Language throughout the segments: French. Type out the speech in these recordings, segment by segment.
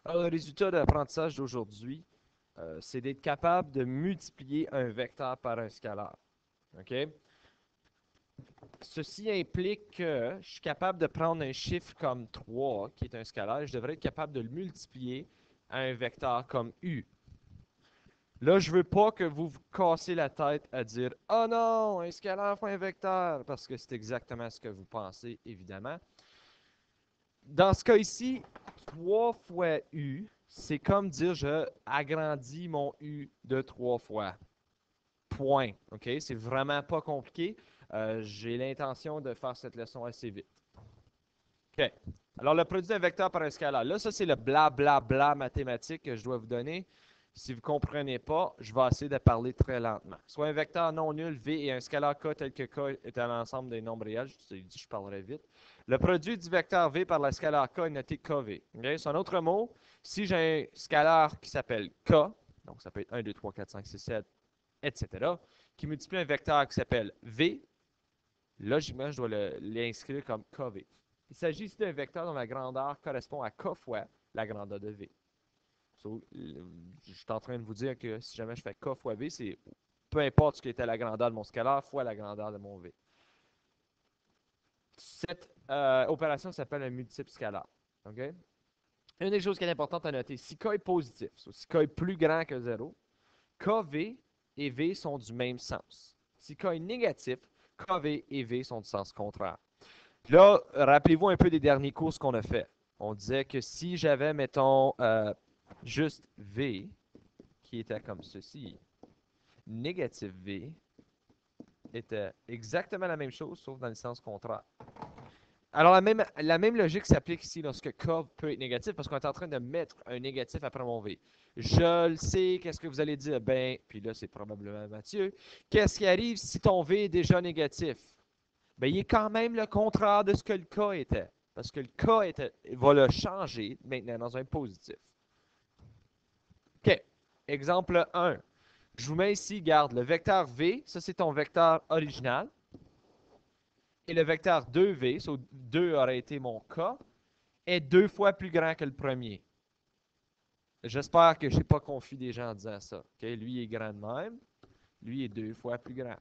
Alors, le résultat de l'apprentissage d'aujourd'hui, c'est d'être capable de multiplier un vecteur par un scalaire. OK? Ceci implique que je suis capable de prendre un chiffre comme 3, qui est un scalaire, je devrais être capable de le multiplier à un vecteur comme U. Là, je ne veux pas que vous vous cassez la tête à dire oh non, un scalaire fois un vecteur, parce que c'est exactement ce que vous pensez, évidemment. Dans ce cas ici, 3 fois U, c'est comme dire je agrandis mon U de 3 fois. Point. OK? C'est vraiment pas compliqué. J'ai l'intention de faire cette leçon assez vite. OK. Alors, le produit d'un vecteur par un scalaire. Là, ça, c'est le bla mathématique que je dois vous donner. Si vous ne comprenez pas, je vais essayer de parler très lentement. Soit un vecteur non nul, V, et un scalaire K tel que K est un ensemble des nombres réels. Je te dit, je parlerai vite. Le produit du vecteur V par la scalaire K est noté KV. Okay? C'est un autre mot. Si j'ai un scalaire qui s'appelle K, donc ça peut être 1, 2, 3, 4, 5, 6, 7, etc., qui multiplie un vecteur qui s'appelle V, logiquement, je dois l'inscrire comme KV. Il s'agit ici d'un vecteur dont la grandeur correspond à K fois la grandeur de V. So, je suis en train de vous dire que si jamais je fais K fois V, c'est peu importe ce qui était la grandeur de mon scalaire fois la grandeur de mon V. Cette opération s'appelle un multiple scalaire. Okay? Une des choses qui est importante à noter, si K est positif, si K est plus grand que 0, KV et V sont du même sens. Si K est négatif, KV et V sont du sens contraire. Là, rappelez-vous un peu des derniers cours qu'on a fait. On disait que si j'avais, mettons, juste V, qui était comme ceci, négatif V était exactement la même chose, sauf dans le sens contraire. Alors, la même logique s'applique ici lorsque K peut être négatif, parce qu'on est en train de mettre un négatif après mon V. Je le sais, qu'est-ce que vous allez dire? Ben, puis là, c'est probablement Mathieu. Qu'est-ce qui arrive si ton V est déjà négatif? Ben, il est quand même le contraire de ce que le K était. Parce que le K va le changer maintenant dans un positif. OK. Exemple 1. Je vous mets ici, garde, le vecteur V, ça c'est ton vecteur original. Et le vecteur 2V, so 2 aurait été mon K, est 2 fois plus grand que le premier. J'espère que je n'ai pas confus des gens en disant ça. Okay? Lui est grand de même. Lui est 2 fois plus grand.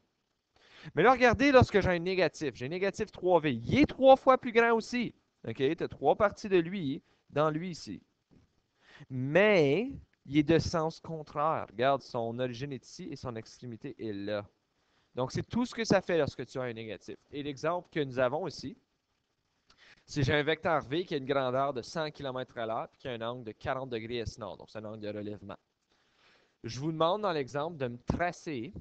Mais là, regardez lorsque j'ai un négatif. J'ai un négatif 3V. Il est 3 fois plus grand aussi. OK? Tu as 3 parties de lui dans lui ici. Mais il est de sens contraire. Regarde, son origine est ici et son extrémité est là. Donc, c'est tout ce que ça fait lorsque tu as un négatif. Et l'exemple que nous avons ici, c'est j'ai un vecteur V qui a une grandeur de 100 km/h et qui a un angle de 40 degrés S nord. Donc, c'est un angle de relèvement. Je vous demande dans l'exemple de me tracer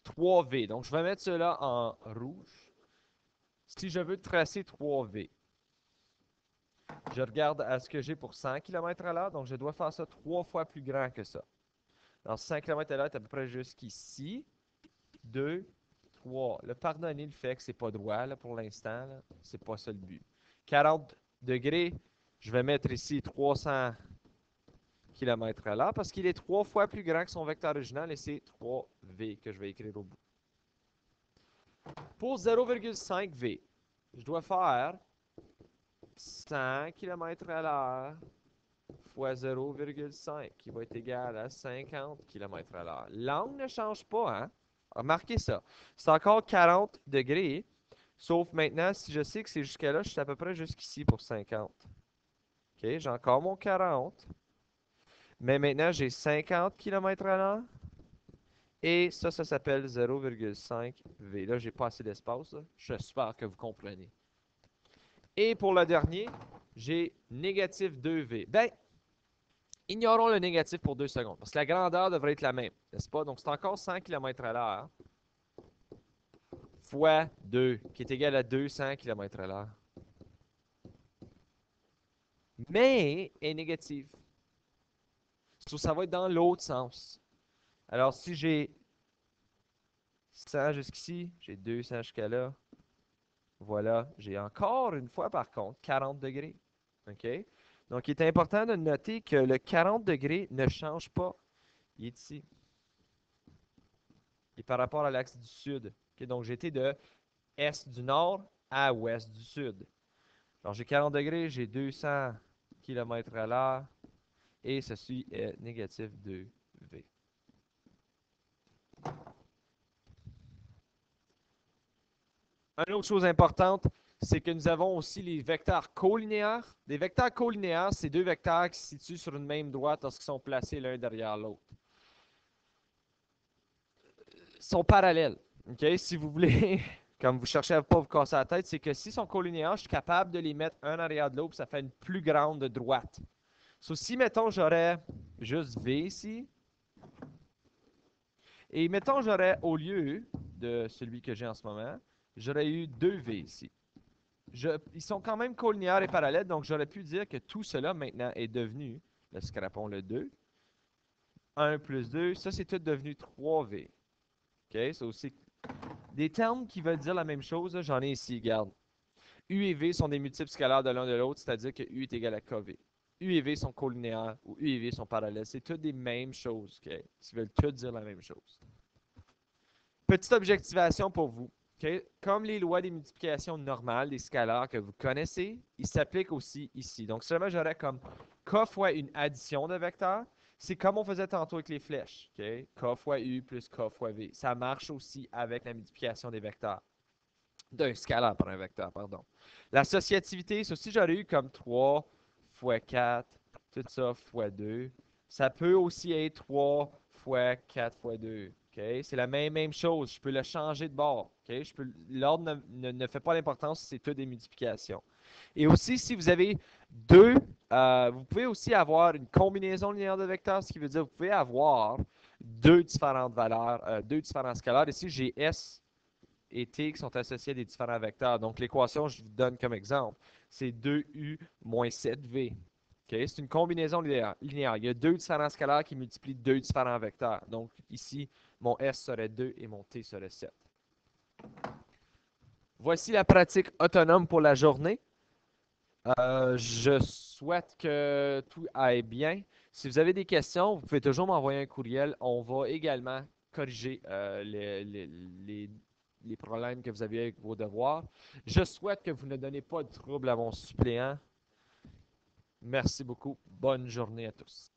3V. Donc, je vais mettre cela en rouge. Si je veux tracer 3V, je regarde à ce que j'ai pour 100 km/h. Donc, je dois faire ça 3 fois plus grand que ça. Alors, 100 km/h est à peu près jusqu'ici. 2, 3. Le pardonnez le fait que c'est pas droit là, pour l'instant. C'est pas ça le but. 40 degrés, je vais mettre ici 300 km/h parce qu'il est 3 fois plus grand que son vecteur original et c'est 3V que je vais écrire au bout. Pour 0,5V, je dois faire 100 km/h fois 0,5 qui va être égal à 50 km/h. L'angle ne change pas, hein? Remarquez ça. C'est encore 40 degrés, sauf maintenant, si je sais que c'est jusqu'à là, je suis à peu près jusqu'ici pour 50. OK, j'ai encore mon 40. Mais maintenant, j'ai 50 km/h. Et ça s'appelle 0,5V. Là, j'ai pas assez d'espace. J'espère que vous comprenez. Et pour le dernier, j'ai négatif 2V. Ben, ignorons le négatif pour 2 secondes, parce que la grandeur devrait être la même, n'est-ce pas? Donc, c'est encore 100 km/h fois 2, qui est égal à 200 km/h. Mais est négative. Ça va être dans l'autre sens. Alors, si j'ai 100 jusqu'ici, j'ai 200 jusqu'à là, voilà, j'ai encore une fois, par contre, 40 degrés. OK? Donc, il est important de noter que le 40 degrés ne change pas. Il est ici. Et par rapport à l'axe du sud. OK? Donc, j'étais de est du nord à ouest du sud. Alors, j'ai 40 degrés, j'ai 200 km/h. Et ceci est négatif 2v. Une autre chose importante, c'est que nous avons aussi les vecteurs colinéaires. Les vecteurs colinéaires, c'est deux vecteurs qui se situent sur une même droite lorsqu'ils sont placés l'un derrière l'autre. Ils sont parallèles. Okay? Si vous voulez, comme vous cherchez à ne pas vous casser la tête, c'est que s'ils sont colinéaires, je suis capable de les mettre un derrière de l'autre, ça fait une plus grande droite. So, si, mettons, j'aurais juste V ici, et mettons, j'aurais, au lieu de celui que j'ai en ce moment, j'aurais eu 2V ici. Ils sont quand même colinéaires et parallèles, donc j'aurais pu dire que tout cela maintenant est devenu, le scrapons le 2, 1 plus 2, ça c'est tout devenu 3V. OK, c'est aussi des termes qui veulent dire la même chose, j'en ai ici, regarde. U et V sont des multiples scalaires de l'un de l'autre, c'est-à-dire que U est égal à KV. U et V sont colinéaires ou U et V sont parallèles. C'est toutes des mêmes choses, OK, qui veulent toutes dire la même chose. Petite objectivation pour vous. Okay? Comme les lois des multiplications normales des scalaires que vous connaissez, ils s'appliquent aussi ici. Donc, seulement j'aurais comme k fois une addition de vecteurs. C'est comme on faisait tantôt avec les flèches. Okay? K fois U plus K fois V. Ça marche aussi avec la multiplication des vecteurs. D'un scalaire par un vecteur, pardon. L'associativité, ça aussi, j'aurais eu comme 3 fois 4, tout ça fois 2. Ça peut aussi être 3 fois 4 fois 2. Okay? C'est la même chose. Je peux le changer de bord. Okay? L'ordre ne fait pas l'importance si c'est tout des multiplications. Et aussi, si vous avez deux, vous pouvez aussi avoir une combinaison linéaire de vecteurs, ce qui veut dire que vous pouvez avoir deux différentes valeurs, deux différents scalaires. Ici, j'ai S et T qui sont associés à des différents vecteurs. Donc, l'équation, je vous donne comme exemple, c'est 2U moins 7V. Okay? C'est une combinaison linéaire. Il y a deux différents scalaires qui multiplient deux différents vecteurs. Donc, ici, mon S serait 2 et mon T serait 7. Voici la pratique autonome pour la journée. Je souhaite que tout aille bien. Si vous avez des questions, vous pouvez toujours m'envoyer un courriel. On va également corriger les problèmes que vous avez avec vos devoirs. Je souhaite que vous ne donnez pas de trouble à mon suppléant. Merci beaucoup. Bonne journée à tous.